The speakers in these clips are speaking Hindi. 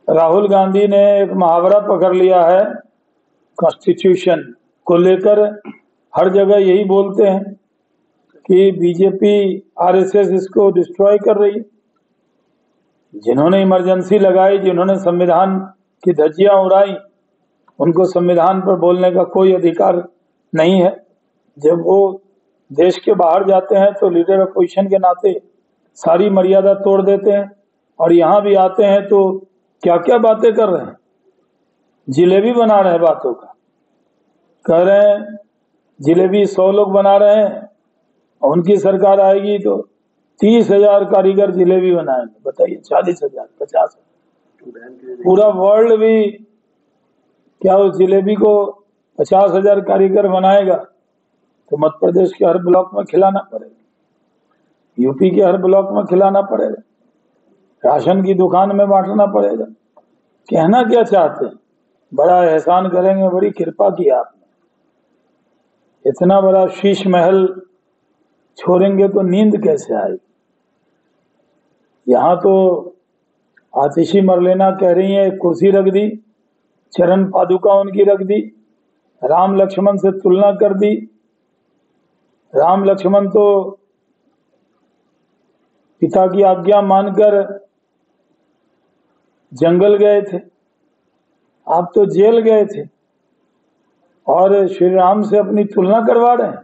राहुल गांधी ने एक मुहावरा पकड़ लिया है कॉन्स्टिट्यूशन को लेकर। हर जगह यही बोलते हैं कि बीजेपी आरएसएस इसको डिस्ट्रॉय कर रही है। जिन्होंने इमरजेंसी लगाई, जिन्होंने संविधान की धज्जियां उड़ाई, उनको संविधान पर बोलने का कोई अधिकार नहीं है। जब वो देश के बाहर जाते हैं तो लीडर अपोजिशन के नाते सारी मर्यादा तोड़ देते हैं, और यहाँ भी आते हैं तो क्या क्या बातें कर रहे हैं, जिलेबी बना रहे हैं बातों का। कह रहे हैं जिलेबी 100 लोग बना रहे हैं, उनकी सरकार आएगी तो 30,000 कारीगर जिलेबी बनाएंगे। बताइए, 40,000, 50,000, पूरा वर्ल्ड भी क्या उस जिलेबी को 50,000 कारीगर बनाएगा तो मध्य प्रदेश के हर ब्लॉक में खिलाना पड़ेगा, यूपी के हर ब्लॉक में खिलाना पड़ेगा, राशन की दुकान में बांटना पड़ेगा। कहना क्या चाहते हैं? बड़ा एहसान करेंगे, बड़ी कृपा की आपने, इतना बड़ा शीश महल छोड़ेंगे तो नींद कैसे आएगी। यहाँ तो आतिशी मरलेना कह रही है एक कुर्सी रख दी, चरण पादुका उनकी रख दी, राम लक्ष्मण से तुलना कर दी। राम लक्ष्मण तो पिता की आज्ञा मानकर जंगल गए थे, आप तो जेल गए थे और श्री राम से अपनी तुलना करवा रहे हैं,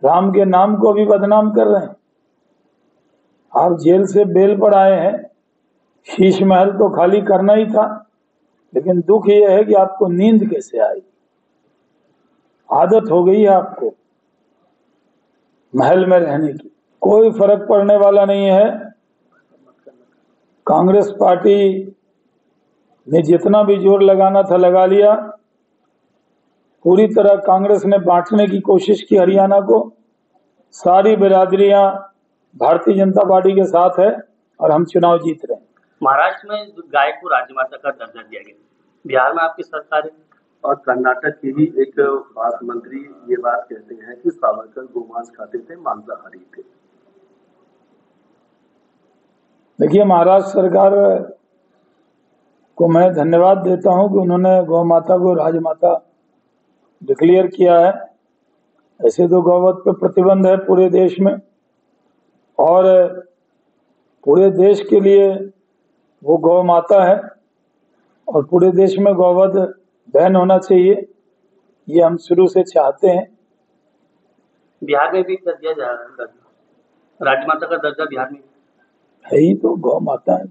राम के नाम को भी बदनाम कर रहे हैं। आप जेल से बेल पर आए हैं, शीश महल तो खाली करना ही था, लेकिन दुख यह है कि आपको नींद कैसे आई। आदत हो गई है आपको महल में रहने की, कोई फर्क पड़ने वाला नहीं है। कांग्रेस पार्टी ने जितना भी जोर लगाना था लगा लिया, पूरी तरह कांग्रेस ने बांटने की कोशिश की हरियाणा को। सारी बिरादरियां भारतीय जनता पार्टी के साथ है और हम चुनाव जीत रहे हैं। महाराष्ट्र में गाय को राजमाता का दर्जा दिया गया, बिहार में आपकी सरकार है, और कर्नाटक के भी एक मंत्री ये बात कहते हैं कि सावरकर गोमांस खाते थे, मांसाहारी थे। देखिए, महाराष्ट्र सरकार को मैं धन्यवाद देता हूं कि उन्होंने गौ माता को राजमाता डिक्लेयर किया है। ऐसे तो गौवध पे प्रतिबंध है पूरे देश में, और पूरे देश के लिए वो गौ माता है और पूरे देश में गौवध बैन होना चाहिए, ये हम शुरू से चाहते हैं। बिहार में भी कर दिया जा रहा है, राजमाता का दर्जा बिहार में है ही तो गौ माता है।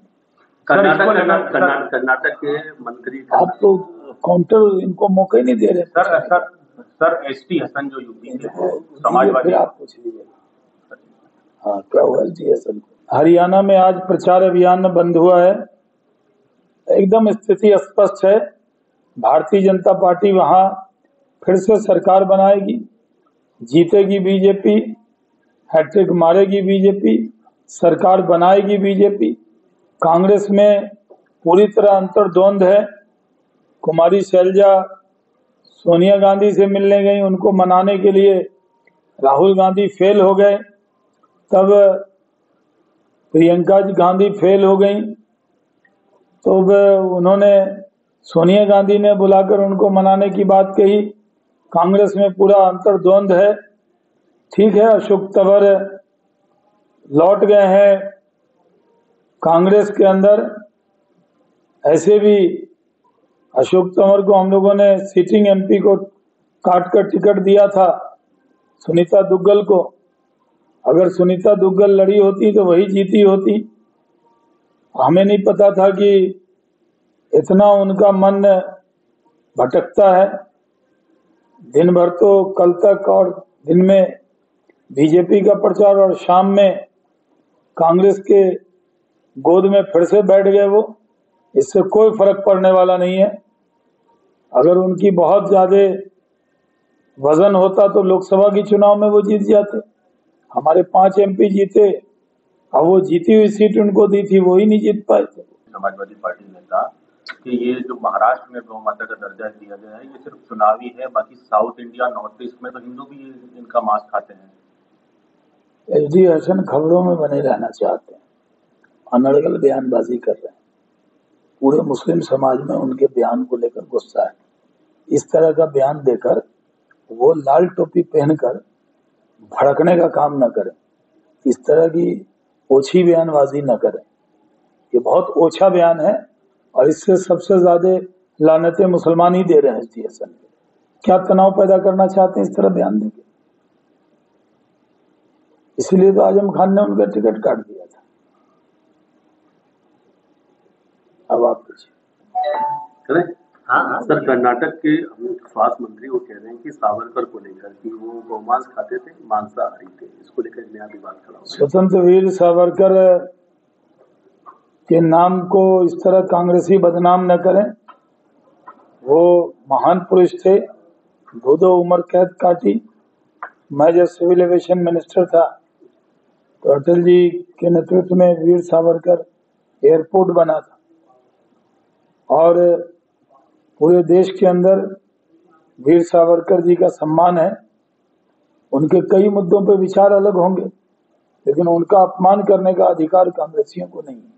कर्नाटक के मंत्री, आप तो काउंटर इनको मौका ही नहीं दे रहे। सर एसटी हसन जो यूपी के समाजवादी, आप पूछ लीजिए। हाँ, क्या हुआ एसटी हसन को? हरियाणा में आज प्रचार अभियान बंद हुआ है, एकदम स्थिति स्पष्ट है। भारतीय जनता पार्टी वहां फिर से सरकार बनाएगी, जीतेगी बीजेपी, हैट्रिक मारेगी बीजेपी, सरकार बनाएगी बीजेपी। कांग्रेस में पूरी तरह अंतर्द्वंद है। कुमारी शैलजा सोनिया गांधी से मिलने गई, उनको मनाने के लिए राहुल गांधी फेल हो गए, तब प्रियंका गांधी फेल हो गई, तो उन्होंने सोनिया गांधी ने बुलाकर उनको मनाने की बात कही। कांग्रेस में पूरा अंतर्द्वंद है। ठीक है, अशोक तंवर लौट गए हैं कांग्रेस के अंदर। ऐसे भी अशोक तंवर को हम लोगों ने सिटिंग एमपी को काट कर टिकट दिया था, सुनीता दुग्गल को। अगर सुनीता दुग्गल लड़ी होती तो वही जीती होती। हमें नहीं पता था कि इतना उनका मन भटकता है। दिन भर तो कल तक और दिन में बीजेपी का प्रचार और शाम में कांग्रेस के गोद में फिर से बैठ गए वो। इससे कोई फर्क पड़ने वाला नहीं है। अगर उनकी बहुत ज्यादा वजन होता तो लोकसभा की चुनाव में वो जीत जाते। हमारे 5 एमपी जीते, अब वो जीती हुई सीट उनको दी थी, वो ही नहीं जीत पाए थे। समाजवादी पार्टी ने कहा कि ये जो महाराष्ट्र में गौ माता का दर्जा दिया गया है ये सिर्फ चुनावी है, बाकी साउथ इंडिया नॉर्थ ईस्ट में तो हिंदू भी इनका मांस खाते हैं। एसडी हसन खबरों में बने रहना चाहते हैं, अनर्गल बयानबाजी कर रहे हैं। पूरे मुस्लिम समाज में उनके बयान को लेकर गुस्सा है। इस तरह का बयान देकर वो लाल टोपी पहनकर भड़कने का काम न करें, इस तरह की ओछी बयानबाजी न करें। ये बहुत ओछा बयान है और इससे सबसे ज्यादा लानतें मुसलमान ही दे रहे हैं सिचुएशन में। क्या तनाव पैदा करना चाहते हैं इस तरह बयान देके? इसलिए तो आजम खान ने उनका टिकट काट दिया था। अब आप पूछिए। हाँ सर, कर्नाटक के स्वास्थ्य मंत्री वो कह रहे हैं कि सावरकर को लेकर कि वो गौमांस खाते थे, मांसाहारी थे, इसको लेकर नया विवाद खड़ा हो गया। स्वतंत्र वीर सावरकर के नाम को इस तरह कांग्रेसी बदनाम न करें। वो महान पुरुष थे, दो उम्र कैद काटी। मैं जब सिविल एविएशन मिनिस्टर था तो अटल जी के नेतृत्व में वीर सावरकर एयरपोर्ट बना था और पूरे देश के अंदर वीर सावरकर जी का सम्मान है। उनके कई मुद्दों पर विचार अलग होंगे, लेकिन उनका अपमान करने का अधिकार कांग्रेसियों को नहीं है।